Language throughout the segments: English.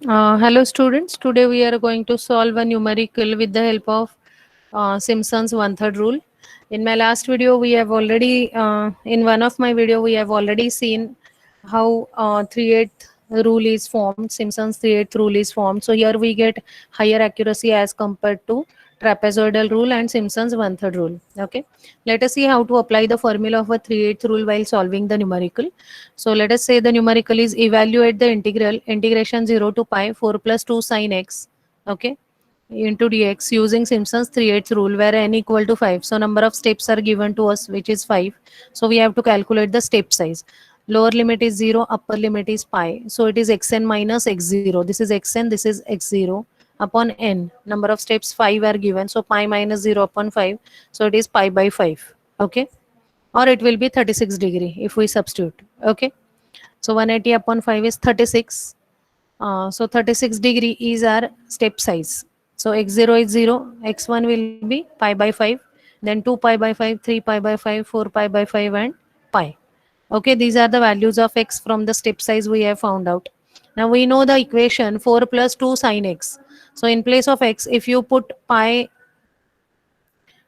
Hello students, today we are going to solve a numerical with the help of Simpson's one-third rule. In my last video, we have already, in one of my video, we have already seen how 3/8 rule is formed, Simpson's 3/8 rule is formed. So here we get higher accuracy as compared to trapezoidal rule and Simpson's one-third rule. Okay, let us see how to apply the formula of a 3/8 rule while solving the numerical. So let us say the numerical is evaluate the integration 0 to pi 4 plus 2 sine x, okay, into dx using Simpson's 3/8 rule where n equal to 5. So number of steps are given to us, which is 5. So we have to calculate the step size. Lower limit is 0, upper limit is pi. So it is xn minus x0. This is xn, this is x0 upon n. Number of steps 5 are given. So pi minus 0 upon 5. So it is pi by 5. Okay. Or it will be 36 degree if we substitute. Okay. So 180 upon 5 is 36. So 36 degree is our step size. So x0 is 0, x1 will be pi by 5, then 2 pi by 5, 3 pi by 5, 4 pi by 5 and pi. Okay, these are the values of x from the step size we have found out. Now we know the equation 4 plus 2 sine x. So in place of x, if you put pi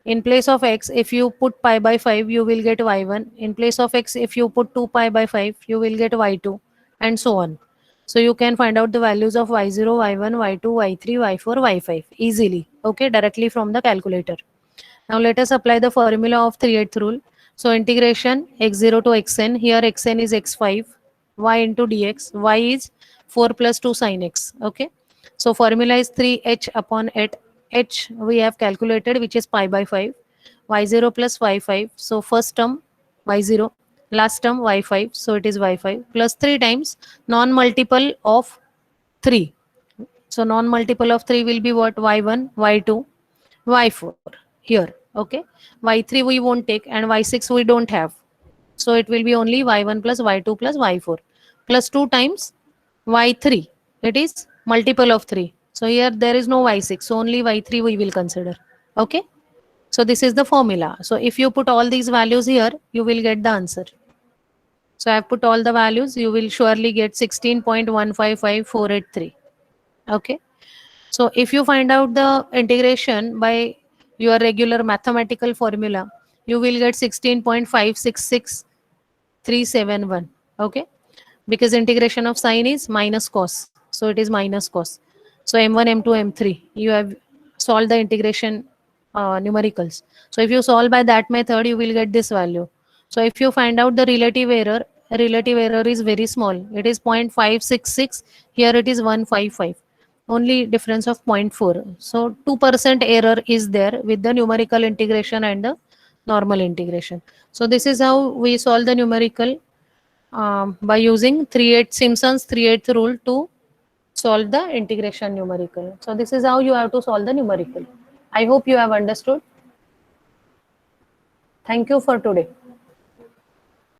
in place of x, if you put pi by 5, you will get y1. In place of x, if you put 2 pi by 5, you will get y2 and so on. So you can find out the values of y0, y1, y2, y3, y4, y5 easily, okay, directly from the calculator. Now let us apply the formula of 3/8 rule. So integration x0 to xn, here xn is x5, y into dx, y is 4 plus 2 sine x, okay. So formula is 3h upon 8, h we have calculated, which is pi by 5, y0 plus y5. So first term y0, last term y5, so it is y5 plus 3 times non-multiple of 3. So non-multiple of 3 will be what? Y1, Y2, Y4 here. Okay. Y3 we won't take and Y6 we don't have. So it will be only Y1 plus Y2 plus Y4 plus 2 times Y3. It is multiple of 3. So here there is no Y6. So only Y3 we will consider. Okay. So this is the formula. So if you put all these values here, you will get the answer. So I have put all the values. You will surely get 16.155483. Okay. So if you find out the integration by your regular mathematical formula, you will get 16.566371. Okay. Because integration of sine is minus cos. So it is minus cos. So m1, m2, m3. You have solved the integration numericals. So if you solve by that method, you will get this value. So if you find out the relative error is very small. It is 0.566. Here it is 155. Only difference of zero point 0.4. So 2% error is there with the numerical integration and the normal integration. So this is how we solve the numerical by using 3/8 Simpson's 3/8 rule to solve the integration numerical. So this is how you have to solve the numerical. I hope you have understood. Thank you for today.